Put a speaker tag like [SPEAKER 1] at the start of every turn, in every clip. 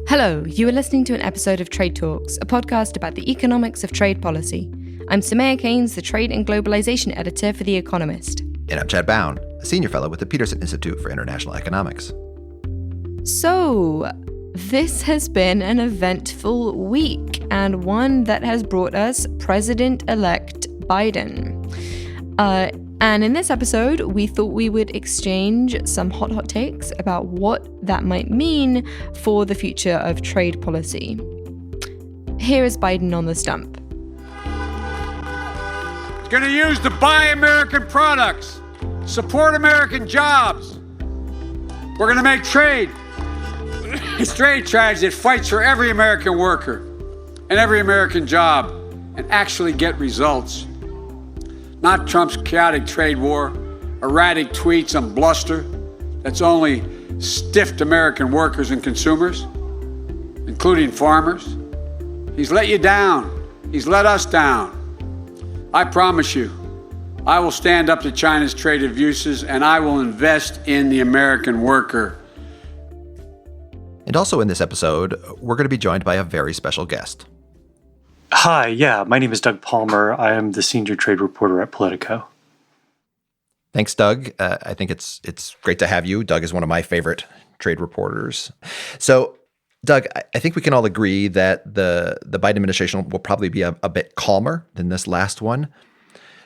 [SPEAKER 1] Hello, you are listening to an episode of Trade Talks, a podcast about the economics of trade policy. I'm Samaya Keynes, the Trade and Globalization Editor for The Economist.
[SPEAKER 2] And I'm Chad Bown, a senior fellow with the Peterson Institute for International Economics.
[SPEAKER 1] So, this has been an eventful week, and one that has brought us President-elect Biden. And in this episode, we thought we would exchange some hot takes about what that might mean for the future of trade policy. Here is Biden on the stump.
[SPEAKER 3] It's going to use to buy American products, support American jobs. We're going to make trade a trade strategy that fights for every American worker and every American job and actually get results. Not Trump's chaotic trade war, erratic tweets and bluster that's only stiffed American workers and consumers, including farmers. He's let you down. He's let us down. I promise you, I will stand up to China's trade abuses and I will invest in the American worker.
[SPEAKER 2] And also in this episode, we're going to be joined by a very special guest.
[SPEAKER 4] Hi, my name is Doug Palmer. I am the senior trade reporter at Politico.
[SPEAKER 2] Thanks, Doug. I think it's great to have you. Doug is one of my favorite trade reporters. So, Doug, I think we can all agree that the Biden administration will probably be a bit calmer than this last one.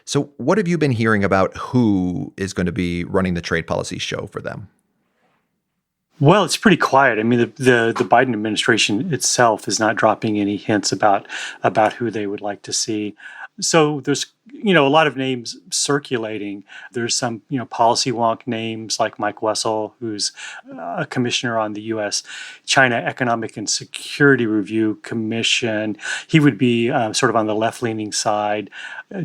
[SPEAKER 2] So what have you been hearing about who is going to be running the trade policy show for them?
[SPEAKER 4] Well, it's pretty quiet. I mean, the Biden administration itself is not dropping any hints about who they would like to see. So there's, a lot of names circulating. There's some, policy wonk names like Mike Wessel, who's a commissioner on the U.S. China Economic and Security Review Commission. He would be sort of on the left-leaning side.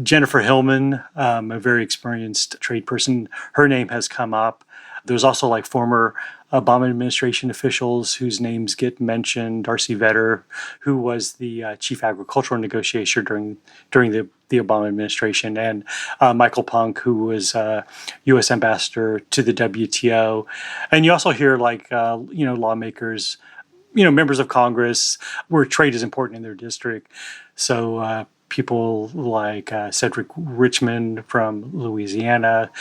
[SPEAKER 4] Jennifer Hillman, a very experienced trade person, her name has come up. There's also like former Obama administration officials whose names get mentioned. Darcy Vetter, who was the chief agricultural negotiator during the Obama administration, and Michael Punk, who was U.S. ambassador to the WTO. And you also hear lawmakers, members of Congress, where trade is important in their district. So people like Cedric Richmond from Louisiana,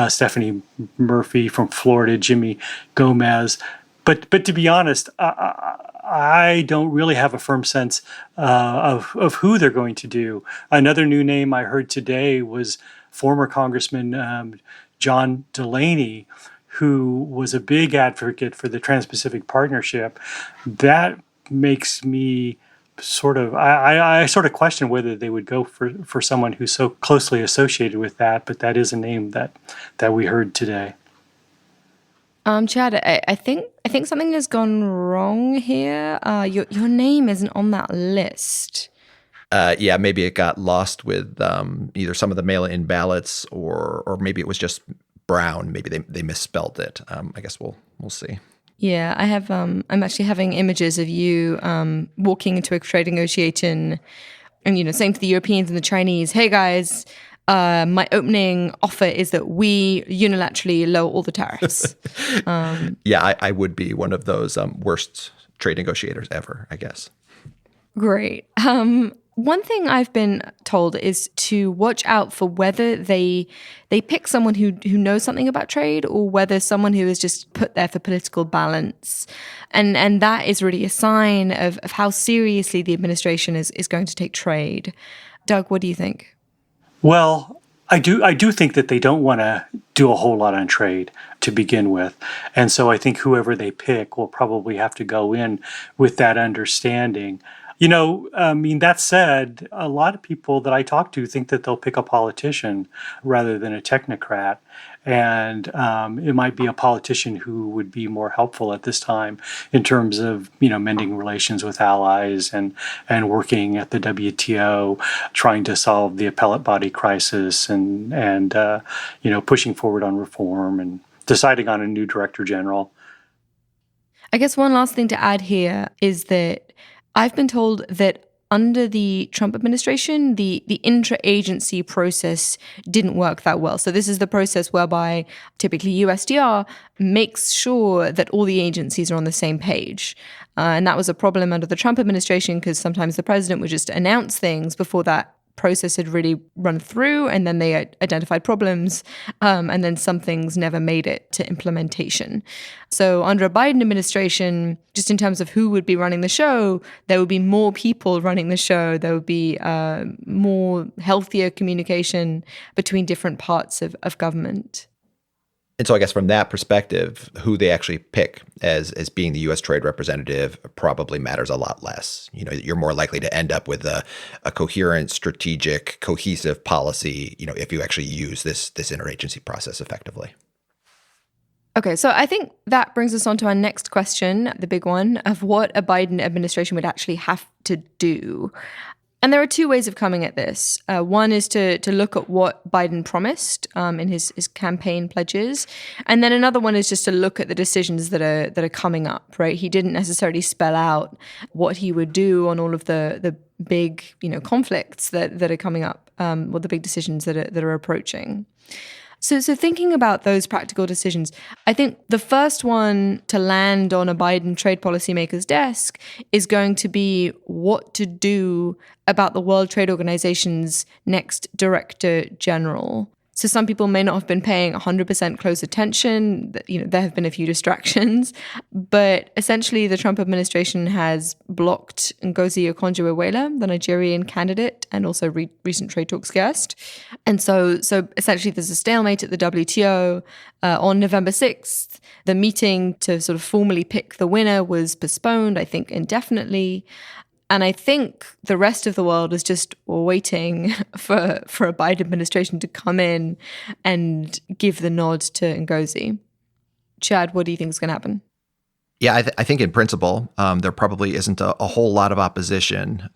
[SPEAKER 4] Stephanie Murphy from Florida, Jimmy Gomez. But to be honest, I don't really have a firm sense of who they're going to do. Another new name I heard today was former Congressman John Delaney, who was a big advocate for the Trans-Pacific Partnership. That makes me I sort of question whether they would go for someone who's so closely associated with that, but that is a name that we heard today.
[SPEAKER 1] Chad, I think something has gone wrong here. Your name isn't on that list.
[SPEAKER 2] Maybe it got lost with either some of the mail-in ballots or maybe it was just Brown. Maybe they misspelled it. I guess we'll see.
[SPEAKER 1] Yeah, I have. I'm actually having images of you walking into a trade negotiation, and saying to the Europeans and the Chinese, "Hey guys, my opening offer is that we unilaterally lower all the tariffs."
[SPEAKER 2] I would be one of those worst trade negotiators ever, I guess.
[SPEAKER 1] Great. One thing I've been told is to watch out for whether they pick someone who knows something about trade or whether someone who is just put there for political balance. And that is really a sign of how seriously the administration is going to take trade. Doug, what do you think?
[SPEAKER 4] Well, I do think that they don't want to do a whole lot on trade to begin with. And so I think whoever they pick will probably have to go in with that understanding. That said, a lot of people that I talk to think that they'll pick a politician rather than a technocrat. And it might be a politician who would be more helpful at this time in terms of, mending relations with allies and working at the WTO, trying to solve the appellate body crisis and pushing forward on reform and deciding on a new director general.
[SPEAKER 1] I guess one last thing to add here is that I've been told that under the Trump administration, the intra-agency process didn't work that well. So this is the process whereby typically USTR makes sure that all the agencies are on the same page. And that was a problem under the Trump administration because sometimes the president would just announce things before that process had really run through, and then they identified problems, and then some things never made it to implementation. So under a Biden administration, just in terms of who would be running the show, there would be more people running the show. There would be more healthier communication between different parts of government.
[SPEAKER 2] And so I guess from that perspective, who they actually pick as being the U.S. trade representative probably matters a lot less. You know, you're more likely to end up with a coherent, strategic, cohesive policy, you know, if you actually use this interagency process effectively.
[SPEAKER 1] Okay, so I think that brings us on to our next question, the big one, of what a Biden administration would actually have to do. And there are two ways of coming at this. One is to look at what Biden promised in his campaign pledges, and then another one is just to look at the decisions that are coming up. Right? He didn't necessarily spell out what he would do on all of the big conflicts that are coming up, or the big decisions that are approaching. So thinking about those practical decisions, I think the first one to land on a Biden trade policymaker's desk is going to be what to do about the World Trade Organization's next director general. So some people may not have been paying 100% close attention. There have been a few distractions, but essentially the Trump administration has blocked Ngozi Okonjo-Iweala, the Nigerian candidate and also recent trade talks guest. And so essentially there's a stalemate at the WTO. On November 6th, the meeting to sort of formally pick the winner was postponed, I think, indefinitely. And I think the rest of the world is just waiting for a Biden administration to come in and give the nod to Ngozi. Chad, what do you think is going to happen?
[SPEAKER 2] Yeah, I think in principle, there probably isn't a whole lot of opposition.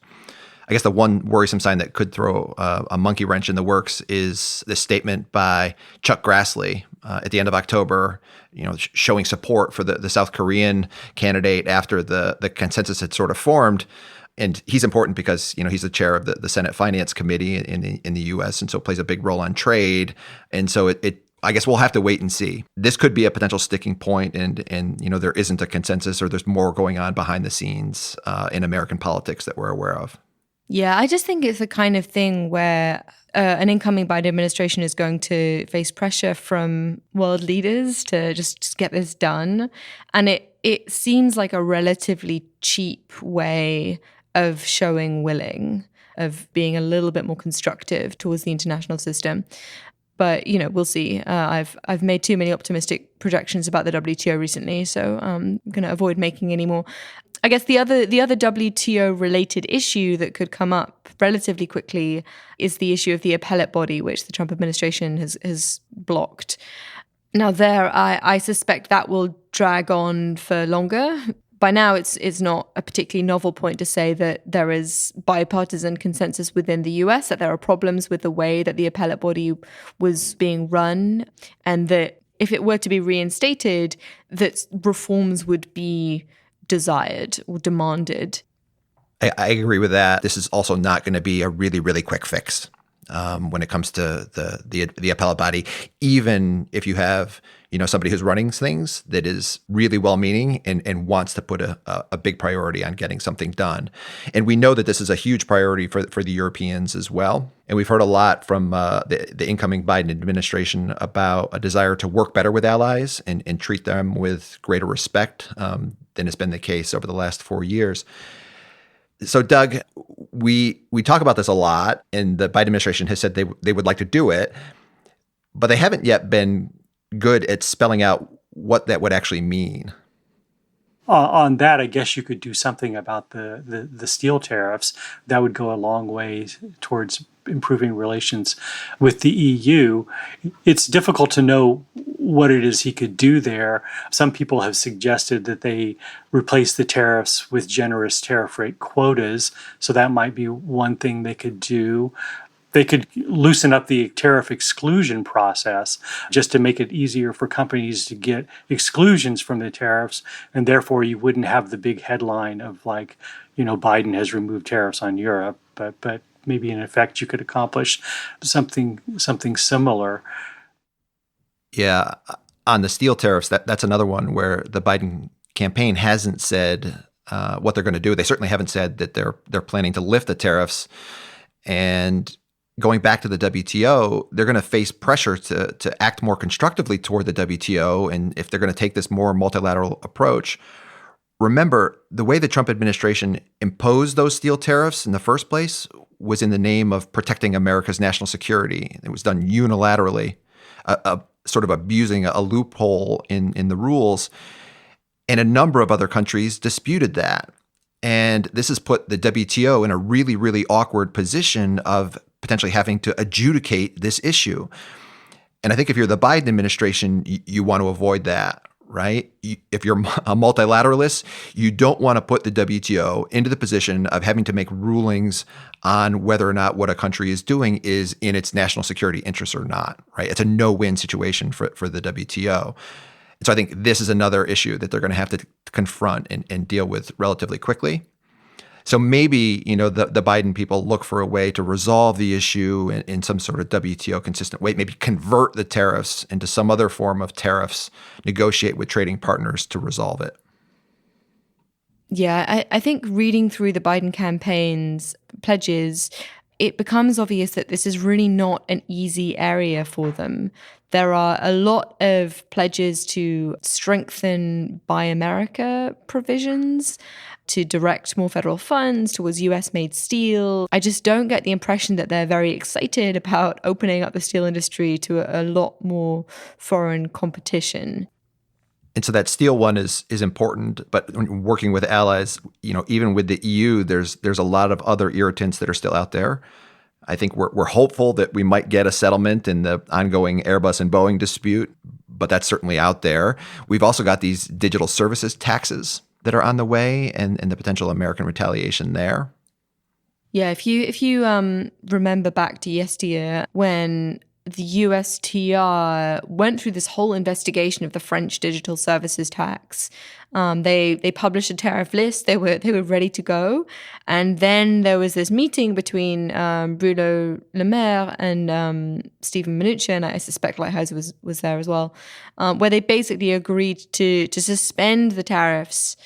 [SPEAKER 2] I guess the one worrisome sign that could throw a monkey wrench in the works is this statement by Chuck Grassley at the end of October, showing support for the South Korean candidate after the consensus had sort of formed. And he's important because, he's the chair of the Senate Finance Committee in the U.S. and so plays a big role on trade. And so I guess we'll have to wait and see. This could be a potential sticking point, and there isn't a consensus, or there's more going on behind the scenes in American politics that we're aware of.
[SPEAKER 1] Yeah, I just think it's the kind of thing where an incoming Biden administration is going to face pressure from world leaders to just get this done. And it seems like a relatively cheap way of showing willing, of being a little bit more constructive towards the international system. But, we'll see. I've made too many optimistic projections about the WTO recently, so I'm going to avoid making any more. I guess the other WTO-related issue that could come up relatively quickly is the issue of the appellate body, which the Trump administration has blocked. Now there, I suspect that will drag on for longer. By now, it's not a particularly novel point to say that there is bipartisan consensus within the US, that there are problems with the way that the appellate body was being run, and that if it were to be reinstated, that reforms would be desired or demanded.
[SPEAKER 2] I agree with that. This is also not going to be a really, really quick fix when it comes to the appellate body, even if you have somebody who's running things that is really well-meaning and wants to put a big priority on getting something done. And we know that this is a huge priority for the Europeans as well. And we've heard a lot from the incoming Biden administration about a desire to work better with allies and treat them with greater respect than has been the case over the last 4 years. So, Doug, we talk about this a lot, and the Biden administration has said they would like to do it, but they haven't yet been good at spelling out what that would actually mean.
[SPEAKER 4] On that, I guess you could do something about the steel tariffs. That would go a long way towards improving relations with the EU. It's difficult to know what it is he could do there. Some people have suggested that they replace the tariffs with generous tariff rate quotas. So that might be one thing they could do. they could loosen up the tariff exclusion process just to make it easier for companies to get exclusions from the tariffs, and therefore you wouldn't have the big headline of like, Biden has removed tariffs on Europe, but maybe in effect you could accomplish something similar.
[SPEAKER 2] Yeah, on the steel tariffs, that's another one where the Biden campaign hasn't said what they're going to do. They certainly haven't said that they're planning to lift the tariffs. And going back to the WTO, they're going to face pressure to act more constructively toward the WTO. And if they're going to take this more multilateral approach, remember the way the Trump administration imposed those steel tariffs in the first place was in the name of protecting America's national security. It was done unilaterally, sort of abusing a loophole in the rules. And a number of other countries disputed that. And this has put the WTO in a really, really awkward position of potentially having to adjudicate this issue. And I think if you're the Biden administration, you want to avoid that, right? If you're a multilateralist, you don't want to put the WTO into the position of having to make rulings on whether or not what a country is doing is in its national security interests or not, right? It's a no-win situation for the WTO. So I think this is another issue that they're going to have to confront and deal with relatively quickly. So maybe, the Biden people look for a way to resolve the issue in some sort of WTO consistent way, maybe convert the tariffs into some other form of tariffs, negotiate with trading partners to resolve it.
[SPEAKER 1] Yeah, I think reading through the Biden campaign's pledges, it becomes obvious that this is really not an easy area for them. There are a lot of pledges to strengthen Buy America provisions, to direct more federal funds towards US-made steel. I just don't get the impression that they're very excited about opening up the steel industry to a lot more foreign competition.
[SPEAKER 2] And so that steel one is important, but working with allies, even with the EU, there's a lot of other irritants that are still out there. I think we're hopeful that we might get a settlement in the ongoing Airbus and Boeing dispute, but that's certainly out there. We've also got these digital services taxes that are on the way and the potential American retaliation there.
[SPEAKER 1] Yeah, if you remember back to yesteryear when the USTR went through this whole investigation of the French digital services tax. They published a tariff list. They were ready to go, and then there was this meeting between Bruno Le Maire and Steven Mnuchin, and I suspect Lighthizer was there as well, where they basically agreed to suspend the tariffs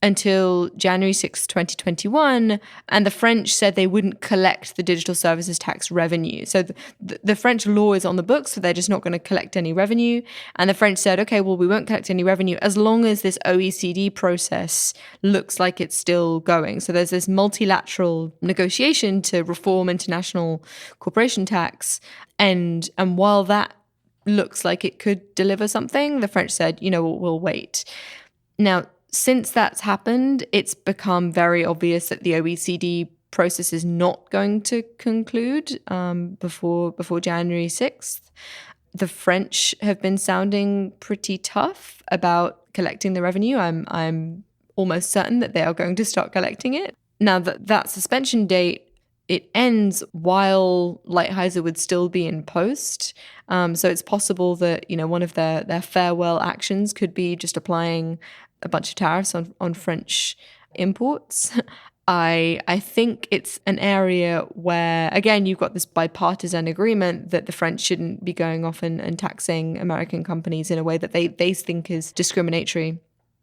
[SPEAKER 1] until January 6, 2021, and the French said they wouldn't collect the digital services tax revenue. So the French law is on the books, so they're just not going to collect any revenue. And the French said, okay, well, we won't collect any revenue as long as this OECD process looks like it's still going. So there's this multilateral negotiation to reform international corporation tax. And while that looks like it could deliver something, the French said, we'll wait. Now, since that's happened, it's become very obvious that the OECD process is not going to conclude before January 6th. The French have been sounding pretty tough about collecting the revenue. I'm almost certain that they are going to start collecting it. Now, that suspension date, it ends while Lighthizer would still be in post. So it's possible that, one of their farewell actions could be just applying a bunch of tariffs on French imports. I think it's an area where, again, you've got this bipartisan agreement that the French shouldn't be going off and taxing American companies in a way that they think is discriminatory.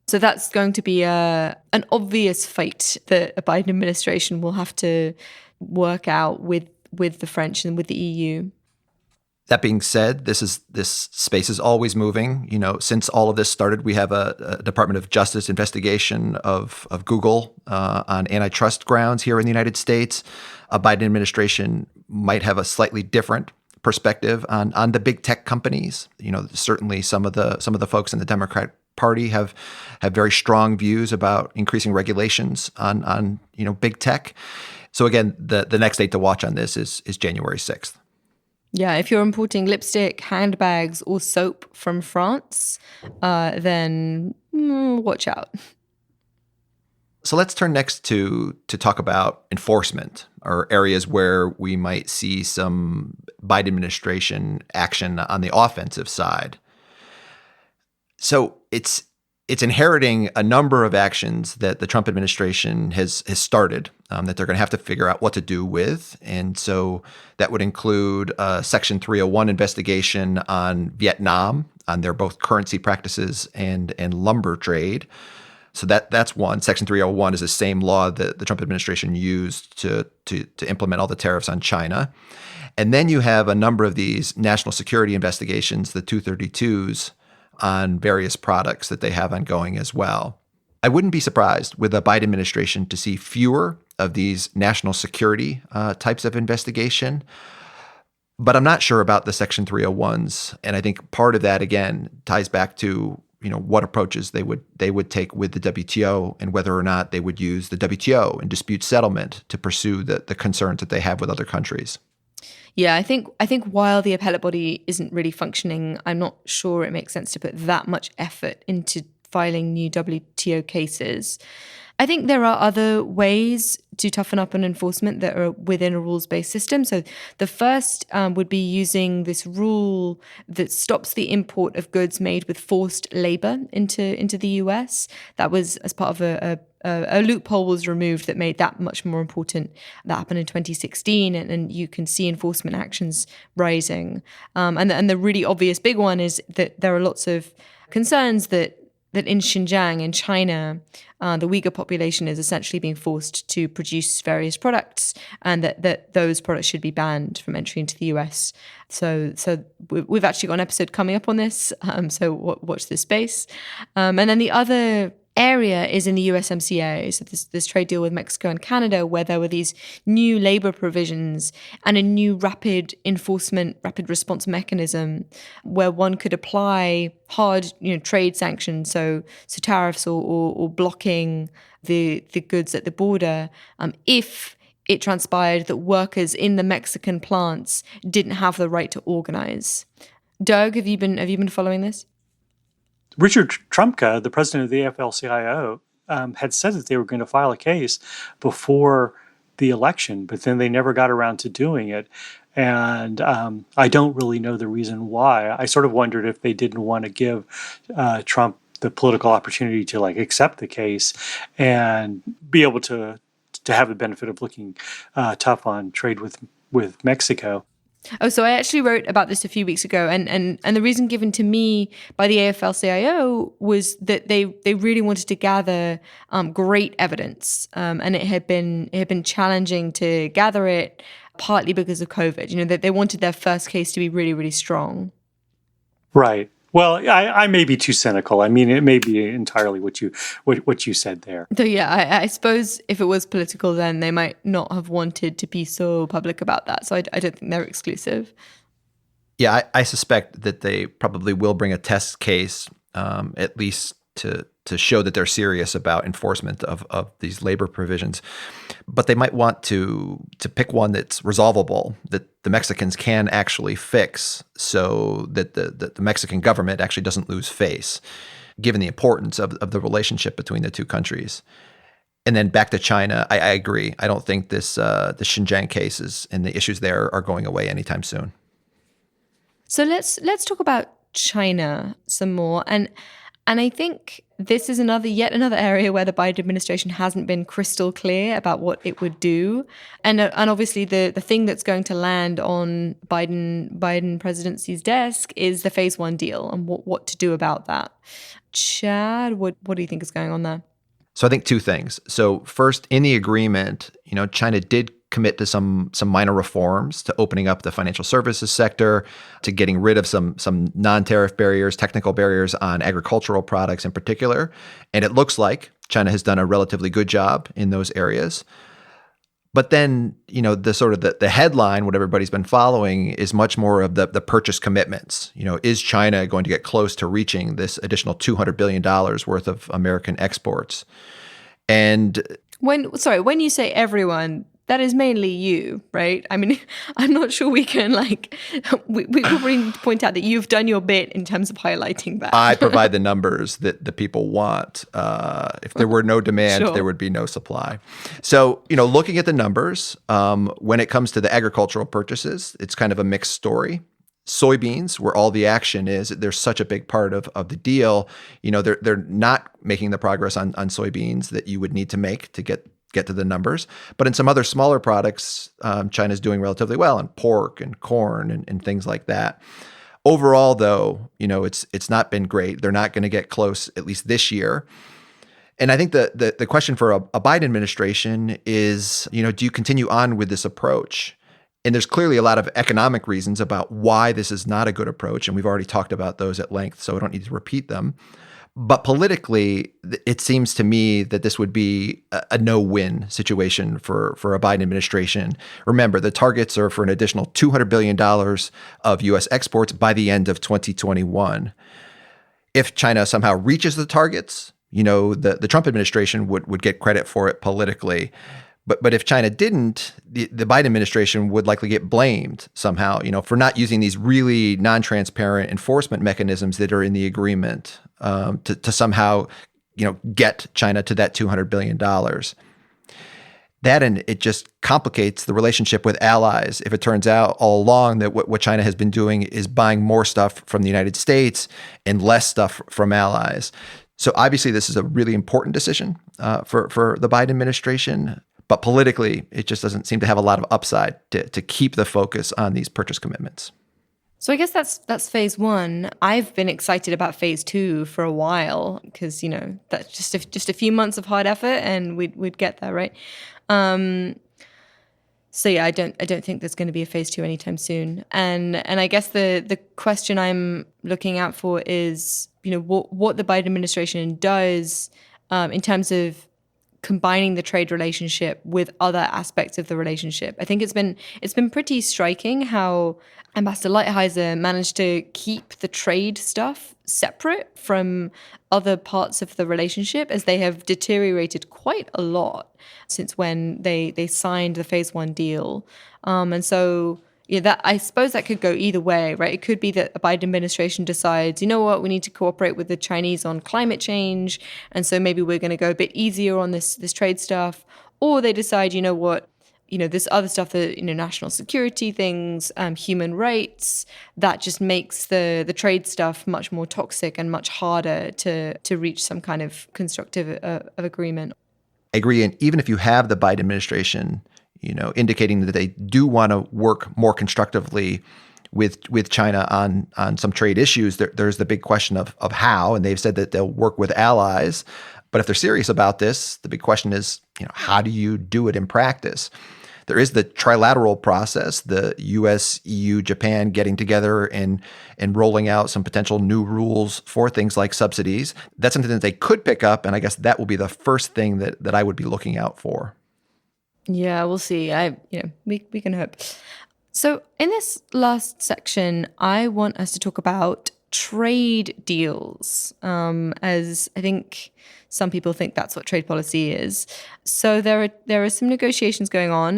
[SPEAKER 1] So that's going to be an obvious fight that a Biden administration will have to work out with the French and with the EU.
[SPEAKER 2] That being said, this space is always moving. Since all of this started, we have a Department of Justice investigation of Google on antitrust grounds here in the United States. A Biden administration might have a slightly different perspective on the big tech companies. Certainly some of the folks in the Democratic Party have very strong views about increasing regulations on big tech. So again, the next date to watch on this is January 6th.
[SPEAKER 1] Yeah, if you're importing lipstick, handbags, or soap from France, then watch out.
[SPEAKER 2] So let's turn next to talk about enforcement, or areas where we might see some Biden administration action on the offensive side. So it's inheriting a number of actions that the Trump administration has started that they're going to have to figure out what to do with. And so that would include a Section 301 investigation on Vietnam, on their both currency practices and lumber trade. So that's one. Section 301 is the same law that the Trump administration used to implement all the tariffs on China. And then you have a number of these national security investigations, the 232s, on various products that they have ongoing as well. I wouldn't be surprised with the Biden administration to see fewer of these national security types of investigation. But I'm not sure about the Section 301s. And I think part of that, again, ties back to what approaches they would take with the WTO, and whether or not they would use the WTO and dispute settlement to pursue the concerns that they have with other countries.
[SPEAKER 1] Yeah, I think while the appellate body isn't really functioning, I'm not sure it makes sense to put that much effort into filing new WTO cases. I think there are other ways to toughen up on enforcement that are within a rules-based system. So the first would be using this rule that stops the import of goods made with forced labor into the US. That was as part of a loophole was removed that made that much more important. That happened in 2016, and you can see enforcement actions rising. And the really obvious big one is that there are lots of concerns that in Xinjiang, in China, the Uyghur population is essentially being forced to produce various products, and that those products should be banned from entry into the US. So we've actually got an episode coming up on this, so watch this space. And then the other area is in the USMCA, so this trade deal with Mexico and Canada, where there were these new labor provisions and a new rapid response mechanism where one could apply hard trade sanctions, so tariffs or blocking the goods at the border, if it transpired that workers in the Mexican plants didn't have the right to organize. Doug, have you been following this?
[SPEAKER 4] Richard Trumka, the president of the AFL-CIO, had said that they were going to file a case before the election, but then they never got around to doing it. And I don't really know the reason why. I sort of wondered if they didn't want to give Trump the political opportunity to accept the case and be able to have the benefit of looking tough on trade with Mexico.
[SPEAKER 1] Oh, so I actually wrote about this a few weeks ago, and the reason given to me by the AFL-CIO was that they really wanted to gather great evidence, and it had been challenging to gather it, partly because of COVID. That they wanted their first case to be really, really strong.
[SPEAKER 4] Right. Well, I may be too cynical. I mean, it may be entirely what you said there.
[SPEAKER 1] So yeah, I suppose if it was political, then they might not have wanted to be so public about that. So I don't think they're exclusive.
[SPEAKER 2] Yeah, I suspect that they probably will bring a test case, at least to show that they're serious about enforcement of these labor provisions. But they might want to pick one that's resolvable, that the Mexicans can actually fix, so that the Mexican government actually doesn't lose face, given the importance of the relationship between the two countries. And then back to China, I agree. I don't think the Xinjiang cases and the issues there are going away anytime soon.
[SPEAKER 1] So let's talk about China some more. And I think this is yet another area where the Biden administration hasn't been crystal clear about what it would do. And obviously the thing that's going to land on Biden presidency's desk is the phase one deal and what to do about that. Chad, what do you think is going on there?
[SPEAKER 2] So I think two things. So first, in the agreement, China did commit to some minor reforms, to opening up the financial services sector, to getting rid of some non-tariff barriers, technical barriers on agricultural products in particular. And it looks like China has done a relatively good job in those areas. But then, the sort of the headline, what everybody's been following, is much more of the purchase commitments. Is China going to get close to reaching this additional $200 billion worth of American exports? And
[SPEAKER 1] when you say everyone, that is mainly you, right? I mean, I'm not sure we can we probably need to point out that you've done your bit in terms of highlighting that.
[SPEAKER 2] I provide the numbers that the people want. If there were no demand,
[SPEAKER 1] Sure.
[SPEAKER 2] there would be no supply. So, looking at the numbers, when it comes to the agricultural purchases, it's kind of a mixed story. Soybeans, where all the action is, they're such a big part of the deal. They're not making the progress on soybeans that you would need to make to get to the numbers. But in some other smaller products, China's doing relatively well in pork and corn and things like that. Overall, though, it's not been great. They're not going to get close, at least this year. And I think the question for a Biden administration is, do you continue on with this approach? And there's clearly a lot of economic reasons about why this is not a good approach. And we've already talked about those at length, so I don't need to repeat them. But politically, it seems to me that this would be a no-win situation for a Biden administration. Remember, the targets are for an additional $200 billion of U.S. exports by the end of 2021. If China somehow reaches the targets, the Trump administration would get credit for it politically. But if China didn't, the Biden administration would likely get blamed somehow, for not using these really non-transparent enforcement mechanisms that are in the agreement to somehow, get China to that $200 billion. That and it just complicates the relationship with allies. If it turns out all along that what China has been doing is buying more stuff from the United States and less stuff from allies. So obviously this is a really important decision for the Biden administration. But politically, it just doesn't seem to have a lot of upside to keep the focus on these purchase commitments.
[SPEAKER 1] So I guess that's phase one. I've been excited about phase two for a while because that's just a few months of hard effort and we'd get there, right? So yeah, I don't think there's going to be a phase two anytime soon. And I guess the question I'm looking out for is what the Biden administration does in terms of combining the trade relationship with other aspects of the relationship. I think it's been pretty striking how Ambassador Lighthizer managed to keep the trade stuff separate from other parts of the relationship, as they have deteriorated quite a lot since when they signed the phase one deal. And so that I suppose that could go either way, right? It could be that the Biden administration decides, we need to cooperate with the Chinese on climate change, and so maybe we're going to go a bit easier on this trade stuff. Or they decide, this other stuff, the national security things, human rights, that just makes the trade stuff much more toxic and much harder to reach some kind of constructive agreement.
[SPEAKER 2] I agree, and even if you have the Biden administration indicating that they do want to work more constructively with China on some trade issues, there's the big question of how, and they've said that they'll work with allies. But if they're serious about this, the big question is, how do you do it in practice? There is the trilateral process, the U.S., EU, Japan getting together and rolling out some potential new rules for things like subsidies. That's something that they could pick up, and I guess that will be the first thing that I would be looking out for.
[SPEAKER 1] Yeah, we'll see. We can hope. So in this last section, I want us to talk about trade deals, as I think some people think that's what trade policy is. So there are some negotiations going on,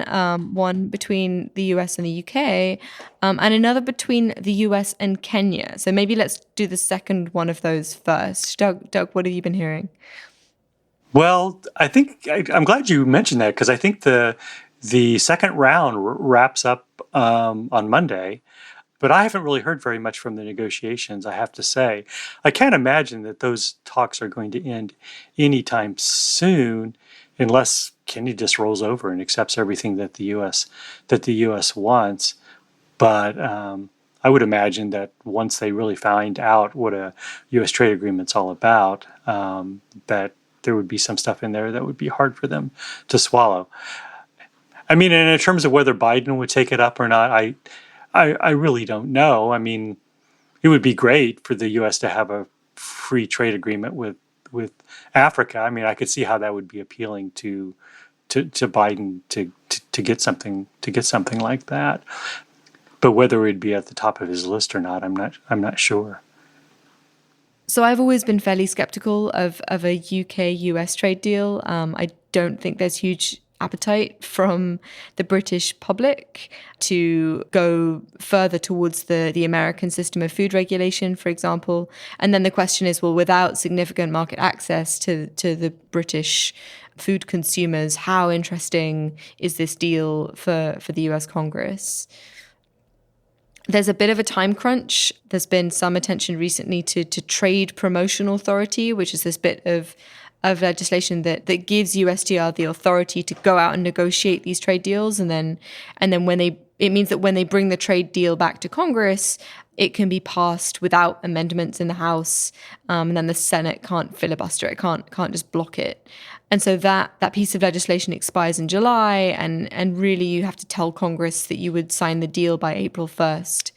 [SPEAKER 1] one between the US and the UK, and another between the US and Kenya. So maybe let's do the second one of those first. Doug, what have you been hearing?
[SPEAKER 4] Well, I think I'm glad you mentioned that, because I think the second round wraps up on Monday, but I haven't really heard very much from the negotiations, I have to say. I can't imagine that those talks are going to end anytime soon, unless Kenya just rolls over and accepts everything that the U.S. wants. But I would imagine that once they really find out what a U.S. trade agreement's all about, that there would be some stuff in there that would be hard for them to swallow. I mean, and in terms of whether Biden would take it up or not, I really don't know. I mean, it would be great for the U.S. to have a free trade agreement with Africa. I mean, I could see how that would be appealing to Biden to get something like that. But whether it'd be at the top of his list or not, I'm not sure.
[SPEAKER 1] So I've always been fairly skeptical of a UK-US trade deal. I don't think there's huge appetite from the British public to go further towards the American system of food regulation, for example. And then the question is, well, without significant market access to the British food consumers, how interesting is this deal for the US Congress? There's a bit of a time crunch. There's been some attention recently to Trade Promotion Authority, which is this bit of legislation that gives USTR the authority to go out and negotiate these trade deals. And then it means that when they bring the trade deal back to Congress, it can be passed without amendments in the House. And then the Senate can't filibuster it, can't just block it. And so that piece of legislation expires in July, and really you have to tell Congress that you would sign the deal by April 1st.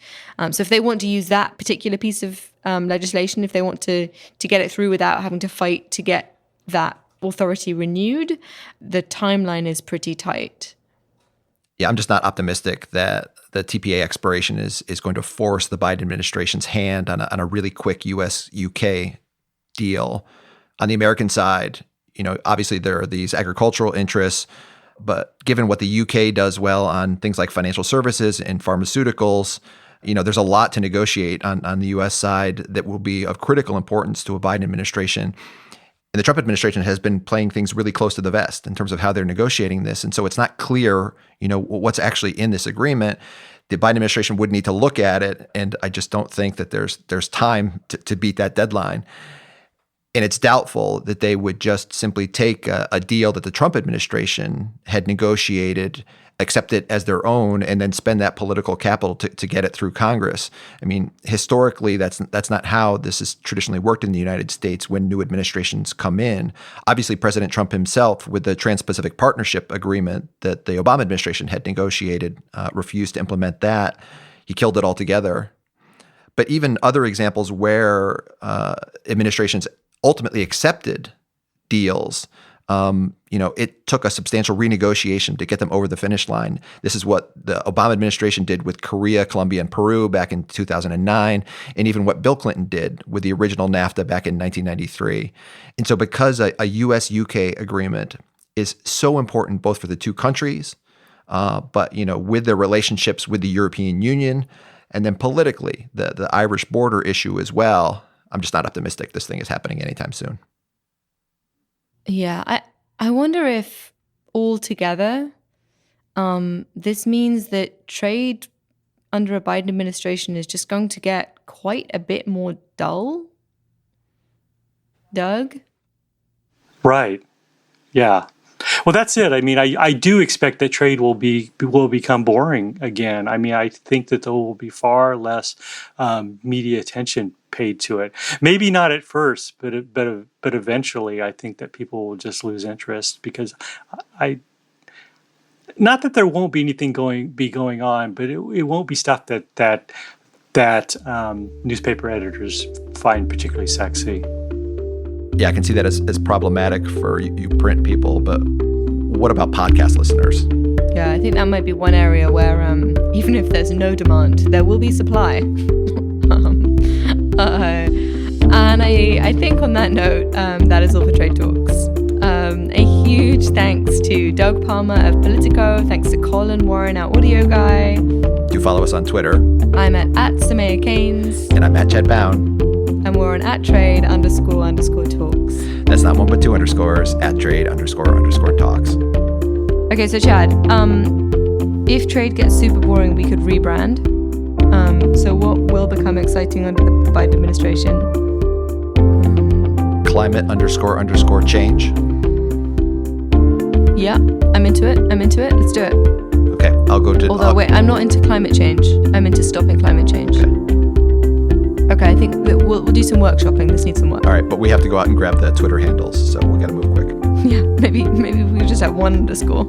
[SPEAKER 1] So if they want to use that particular piece of legislation, if they want to get it through without having to fight to get that authority renewed, the timeline is pretty tight.
[SPEAKER 2] Yeah, I'm just not optimistic that the TPA expiration is going to force the Biden administration's hand on a really quick US-UK deal. On the American side, obviously there are these agricultural interests, but given what the UK does well on things like financial services and pharmaceuticals, there's a lot to negotiate on the US side that will be of critical importance to a Biden administration. And the Trump administration has been playing things really close to the vest in terms of how they're negotiating this. And so it's not clear, what's actually in this agreement. The Biden administration would need to look at it. And I just don't think that there's time to beat that deadline. And it's doubtful that they would just simply take a deal that the Trump administration had negotiated, accept it as their own, and then spend that political capital to get it through Congress. I mean, historically, that's not how this has traditionally worked in the United States when new administrations come in. Obviously, President Trump himself, with the Trans-Pacific Partnership Agreement that the Obama administration had negotiated, refused to implement that. He killed it altogether. But even other examples where administrations ultimately accepted deals, it took a substantial renegotiation to get them over the finish line. This is what the Obama administration did with Korea, Colombia, and Peru back in 2009, and even what Bill Clinton did with the original NAFTA back in 1993. And so because a US-UK agreement is so important both for the two countries, but with their relationships with the European Union, and then politically, the Irish border issue as well, I'm just not optimistic this thing is happening anytime soon.
[SPEAKER 1] Yeah, I wonder if altogether this means that trade under a Biden administration is just going to get quite a bit more dull. Doug?
[SPEAKER 4] Right. Yeah. Well, that's it. I mean, I do expect that trade will become boring again. I mean, I think that there will be far less media attention paid to it. Maybe not at first, but eventually, I think that people will just lose interest because not that there won't be anything going on, but it won't be stuff that newspaper editors find particularly sexy.
[SPEAKER 2] Yeah, I can see that as problematic for you print people, but what about podcast listeners?
[SPEAKER 1] Yeah, I think that might be one area where even if there's no demand, there will be supply. And I think on that note, that is all for Trade Talks. A huge thanks to Doug Palmer of Politico. Thanks to Colin Warren, our audio guy.
[SPEAKER 2] Do follow us on Twitter.
[SPEAKER 1] I'm at Samaya Keynes.
[SPEAKER 2] And I'm at Chad Bown.
[SPEAKER 1] And we're on @trade__talks.
[SPEAKER 2] That's not one but two underscores, @trade__talks.
[SPEAKER 1] Okay, so Chad, if trade gets super boring, we could rebrand. So what will become exciting under the Biden administration?
[SPEAKER 2] Climate__change.
[SPEAKER 1] Yeah, I'm into it. Let's do it.
[SPEAKER 2] Okay, I'll go to...
[SPEAKER 1] Although, wait, I'm not into climate change. I'm into stopping climate change. Okay, I think that we'll do some workshopping. This needs some work.
[SPEAKER 2] All right, but we have to go out and grab the Twitter handles, so we got to move quick.
[SPEAKER 1] Yeah, maybe we just have one underscore.